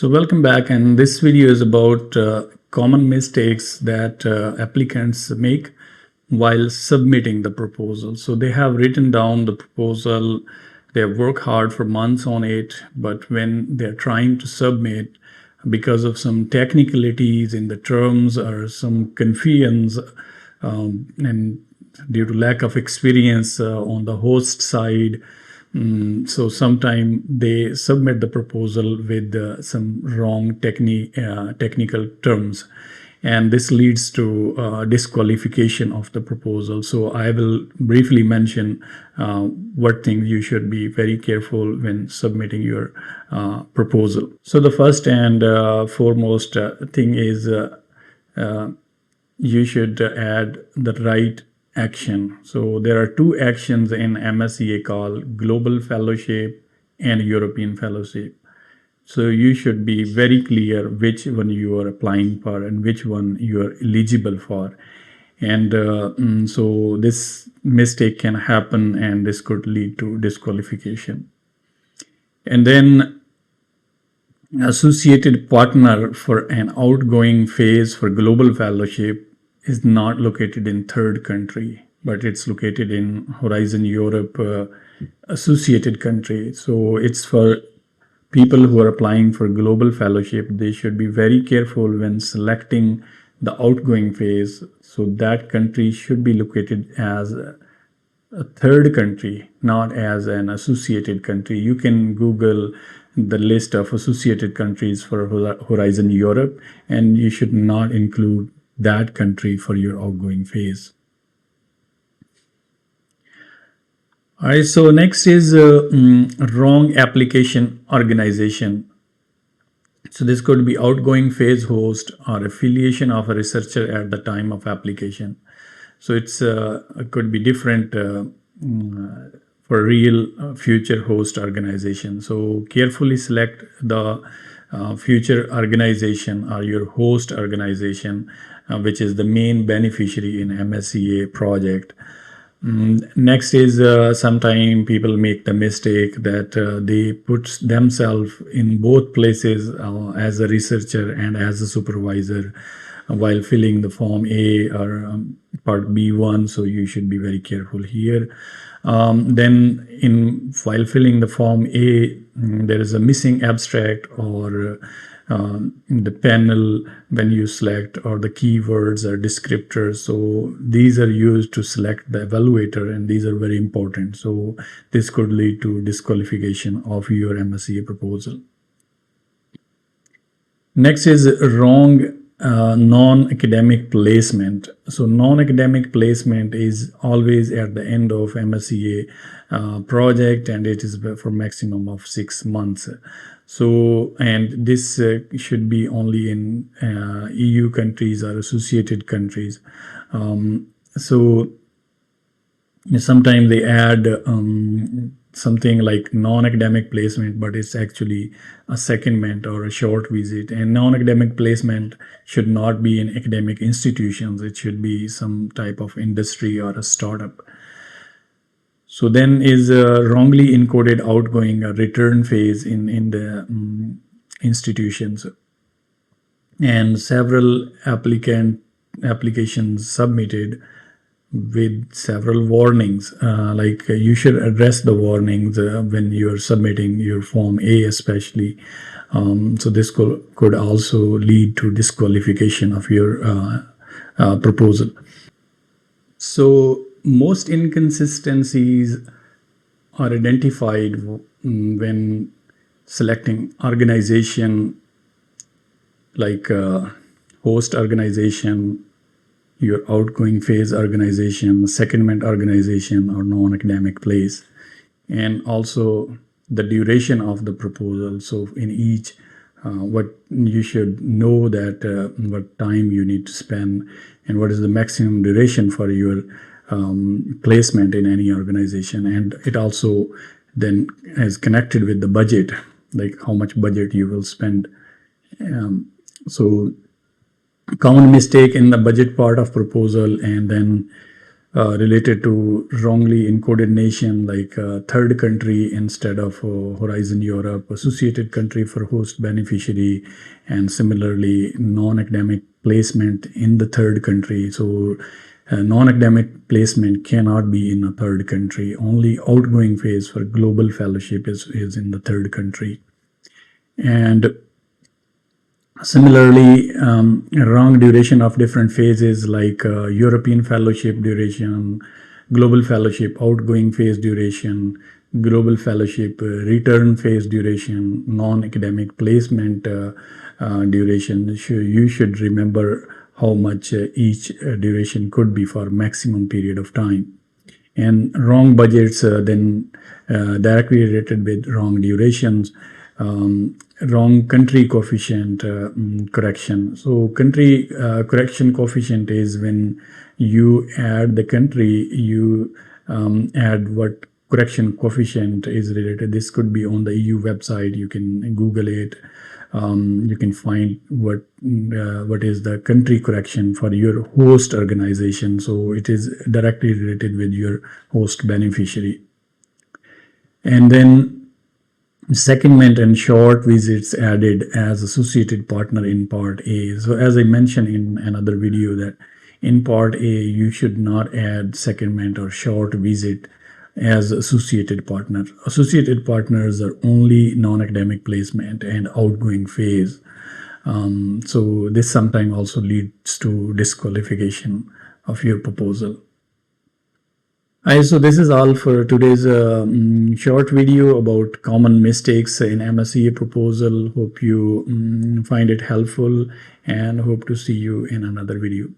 So welcome back, and this video is about common mistakes that applicants make while submitting the proposal. So they have written down the proposal, they have worked hard for months on it, but when they're trying to submit, because of some technicalities in the terms or some confusions, and due to lack of experience on the host side, so sometimes they submit the proposal with some wrong technical terms, and this leads to disqualification of the proposal. So I will briefly mention what things you should be very careful when submitting your proposal. So the first and foremost thing is you should add the right action. So there are two actions in MSCA called Global Fellowship and European Fellowship. So you should be very clear which one you are applying for and which one you are eligible for. And so this mistake can happen, and this could lead to disqualification. And then associated partner for an outgoing phase for global fellowship is not located in third country, but it's located in Horizon Europe associated country. So it's for people who are applying for global fellowship. They should be very careful when selecting the outgoing phase. So that country should be located as a third country, not as an associated country. You can Google the list of associated countries for Horizon Europe, and you should not include that country for your outgoing phase. All right, so next is wrong application organization. So this could be outgoing phase host or affiliation of a researcher at the time of application. So it could be different for real future host organization. So carefully select the future organization or your host organization, which is the main beneficiary in MSCA project. Next is sometimes people make the mistake that they put themselves in both places as a researcher and as a supervisor while filling the form A or part B1. So you should be very careful here. Then while filling the form A, there is a missing abstract or in the panel when you select, or the keywords or descriptors. So these are used to select the evaluator, and these are very important. So this could lead to disqualification of your MSCA proposal. Next is wrong non-academic placement. So non-academic placement is always at the end of MSCA project, and it is for maximum of 6 months. So, and this should be only in EU countries or associated countries. So sometimes they add something like non-academic placement, but it's actually a secondment or a short visit. And non-academic placement should not be in academic institutions. It should be some type of industry or a startup. So then is wrongly encoded outgoing return phase in the institutions. And several applications submitted with several warnings, like you should address the warnings when you're submitting your form A especially. So this could also lead to disqualification of your proposal. So most inconsistencies are identified when selecting organization, like host organization, your outgoing phase organization, secondment organization, or non-academic place, and also the duration of the proposal. So in each, what you should know that what time you need to spend and what is the maximum duration for your placement in any organization. And it also then is connected with the budget, like how much budget you will spend. So common mistake in the budget part of proposal, and then related to wrongly encoded nation like third country instead of Horizon Europe, associated country for host beneficiary, and similarly non-academic placement in the third country. So non-academic placement cannot be in a third country. Only outgoing phase for global fellowship is in the third country. And similarly, wrong duration of different phases like European fellowship duration, global fellowship outgoing phase duration, global fellowship return phase duration, non-academic placement duration. You should remember how much each duration could be for maximum period of time. And wrong budgets then directly related with wrong durations. Wrong country coefficient correction. So country correction coefficient is when you add the country, you add what correction coefficient is related. This could be on the EU website. You can Google it. You can find what is the country correction for your host organization. So it is directly related with your host beneficiary. And then secondment and short visits added as associated partner in Part A. So as I mentioned in another video that in Part A, you should not add secondment or short visit as associated partner. Associated partners are only non-academic placement and outgoing phase. So this sometimes also leads to disqualification of your proposal. So this is all for today's short video about common mistakes in MSCA proposal. Hope you find it helpful and hope to see you in another video.